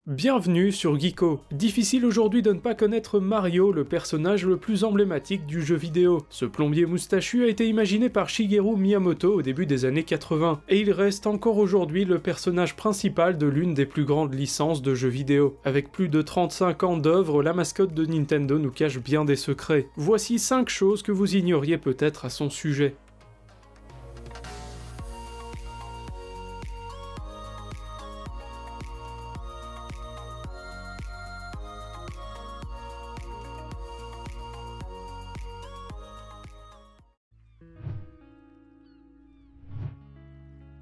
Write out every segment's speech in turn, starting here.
Bienvenue sur Geeko. Difficile aujourd'hui de ne pas connaître Mario, le personnage le plus emblématique du jeu vidéo. Ce plombier moustachu a été imaginé par Shigeru Miyamoto au début des années 80, et il reste encore aujourd'hui le personnage principal de l'une des plus grandes licences de jeux vidéo. Avec plus de 35 ans d'œuvre, la mascotte de Nintendo nous cache bien des secrets. Voici 5 choses que vous ignoriez peut-être à son sujet.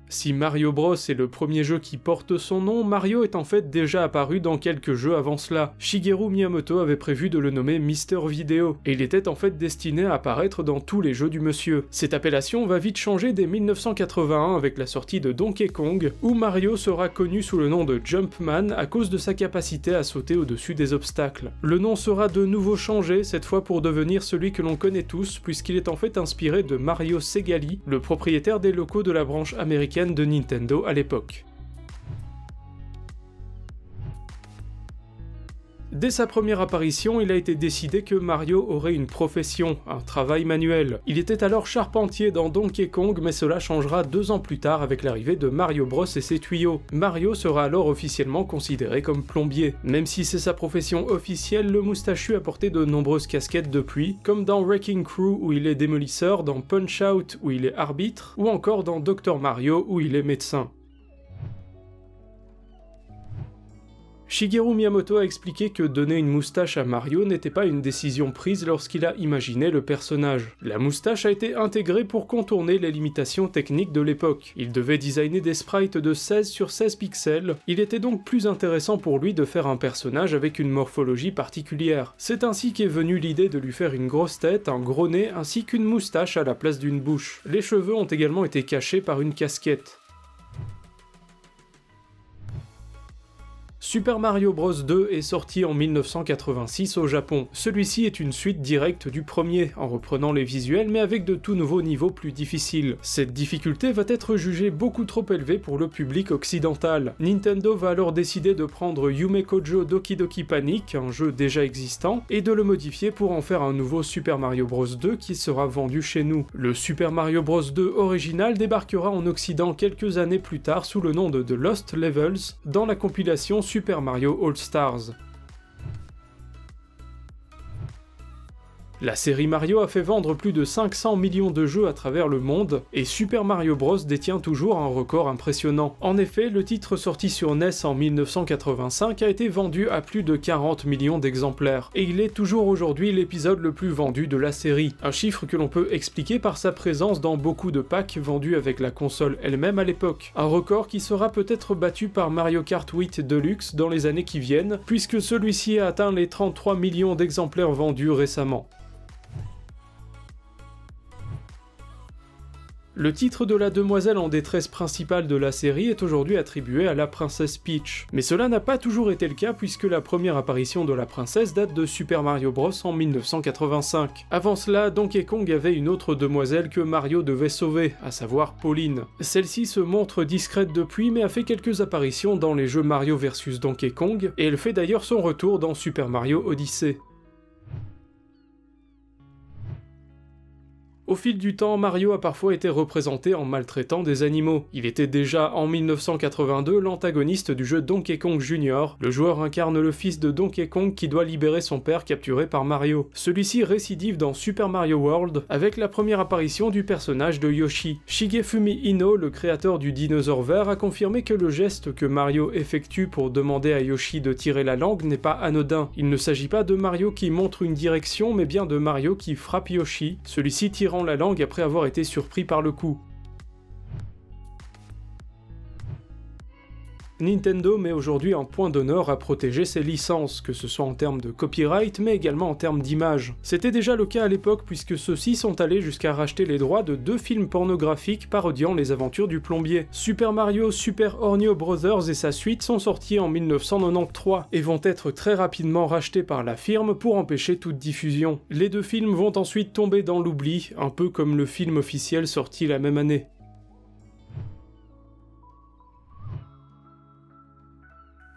Si Mario Bros est le premier jeu qui porte son nom, Mario est en fait déjà apparu dans quelques jeux avant cela. Shigeru Miyamoto avait prévu de le nommer Mister Video, et il était en fait destiné à apparaître dans tous les jeux du monsieur. Cette appellation va vite changer dès 1981 avec la sortie de Donkey Kong, où Mario sera connu sous le nom de Jumpman à cause de sa capacité à sauter au-dessus des obstacles. Le nom sera de nouveau changé, cette fois pour devenir celui que l'on connaît tous, puisqu'il est en fait inspiré de Mario Segale, le propriétaire des locaux de la branche américaine de Nintendo à l'époque. Dès sa première apparition, il a été décidé que Mario aurait une profession, un travail manuel. Il était alors charpentier dans Donkey Kong, mais cela changera 2 ans plus tard avec l'arrivée de Mario Bros et ses tuyaux. Mario sera alors officiellement considéré comme plombier. Même si c'est sa profession officielle, le moustachu a porté de nombreuses casquettes depuis, comme dans Wrecking Crew où il est démolisseur, dans Punch-Out où il est arbitre, ou encore dans Dr Mario où il est médecin. Shigeru Miyamoto a expliqué que donner une moustache à Mario n'était pas une décision prise lorsqu'il a imaginé le personnage. La moustache a été intégrée pour contourner les limitations techniques de l'époque. Il devait designer des sprites de 16 sur 16 pixels, il était donc plus intéressant pour lui de faire un personnage avec une morphologie particulière. C'est ainsi qu'est venue l'idée de lui faire une grosse tête, un gros nez ainsi qu'une moustache à la place d'une bouche. Les cheveux ont également été cachés par une casquette. Super Mario Bros 2 est sorti en 1986 au Japon. Celui-ci est une suite directe du premier, en reprenant les visuels mais avec de tout nouveaux niveaux plus difficiles. Cette difficulté va être jugée beaucoup trop élevée pour le public occidental. Nintendo va alors décider de prendre Yume Kojo Doki Doki Panic, un jeu déjà existant, et de le modifier pour en faire un nouveau Super Mario Bros 2 qui sera vendu chez nous. Le Super Mario Bros 2 original débarquera en Occident quelques années plus tard sous le nom de The Lost Levels, dans la compilation Super Mario All-Stars. La série Mario a fait vendre plus de 500 millions de jeux à travers le monde, et Super Mario Bros détient toujours un record impressionnant. En effet, le titre sorti sur NES en 1985 a été vendu à plus de 40 millions d'exemplaires, et il est toujours aujourd'hui l'épisode le plus vendu de la série, un chiffre que l'on peut expliquer par sa présence dans beaucoup de packs vendus avec la console elle-même à l'époque. Un record qui sera peut-être battu par Mario Kart 8 Deluxe dans les années qui viennent, puisque celui-ci a atteint les 33 millions d'exemplaires vendus récemment. Le titre de la demoiselle en détresse principale de la série est aujourd'hui attribué à la princesse Peach. Mais cela n'a pas toujours été le cas puisque la première apparition de la princesse date de Super Mario Bros en 1985. Avant cela, Donkey Kong avait une autre demoiselle que Mario devait sauver, à savoir Pauline. Celle-ci se montre discrète depuis mais a fait quelques apparitions dans les jeux Mario vs Donkey Kong, et elle fait d'ailleurs son retour dans Super Mario Odyssey. Au fil du temps, Mario a parfois été représenté en maltraitant des animaux. Il était déjà en 1982 l'antagoniste du jeu Donkey Kong Jr. Le joueur incarne le fils de Donkey Kong qui doit libérer son père capturé par Mario. Celui-ci récidive dans Super Mario World avec la première apparition du personnage de Yoshi. Shigefumi Ino, le créateur du dinosaure vert, a confirmé que le geste que Mario effectue pour demander à Yoshi de tirer la langue n'est pas anodin. Il ne s'agit pas de Mario qui montre une direction, mais bien de Mario qui frappe Yoshi, celui-ci tirant la langue après avoir été surpris par le coup. Nintendo met aujourd'hui un point d'honneur à protéger ses licences, que ce soit en termes de copyright, mais également en termes d'image. C'était déjà le cas à l'époque puisque ceux-ci sont allés jusqu'à racheter les droits de 2 films pornographiques parodiant les aventures du plombier. Super Mario Super Hornio Brothers et sa suite sont sortis en 1993 et vont être très rapidement rachetés par la firme pour empêcher toute diffusion. Les 2 films vont ensuite tomber dans l'oubli, un peu comme le film officiel sorti la même année.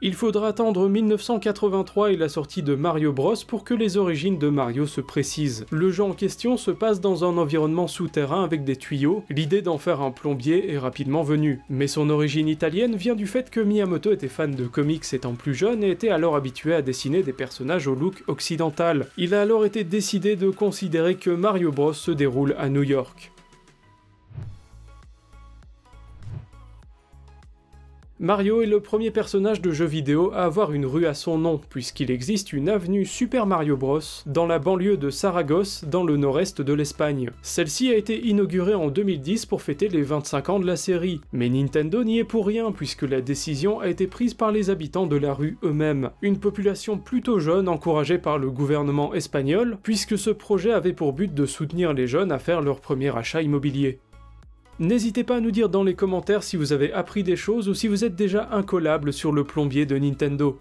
Il faudra attendre 1983 et la sortie de Mario Bros pour que les origines de Mario se précisent. Le jeu en question se passe dans un environnement souterrain avec des tuyaux, l'idée d'en faire un plombier est rapidement venue. Mais son origine italienne vient du fait que Miyamoto était fan de comics étant plus jeune et était alors habitué à dessiner des personnages au look occidental. Il a alors été décidé de considérer que Mario Bros se déroule à New York. Mario est le premier personnage de jeu vidéo à avoir une rue à son nom, puisqu'il existe une avenue Super Mario Bros. Dans la banlieue de Saragosse, dans le nord-est de l'Espagne. Celle-ci a été inaugurée en 2010 pour fêter les 25 ans de la série, mais Nintendo n'y est pour rien puisque la décision a été prise par les habitants de la rue eux-mêmes. Une population plutôt jeune encouragée par le gouvernement espagnol, puisque ce projet avait pour but de soutenir les jeunes à faire leur premier achat immobilier. N'hésitez pas à nous dire dans les commentaires si vous avez appris des choses ou si vous êtes déjà incollable sur le plombier de Nintendo.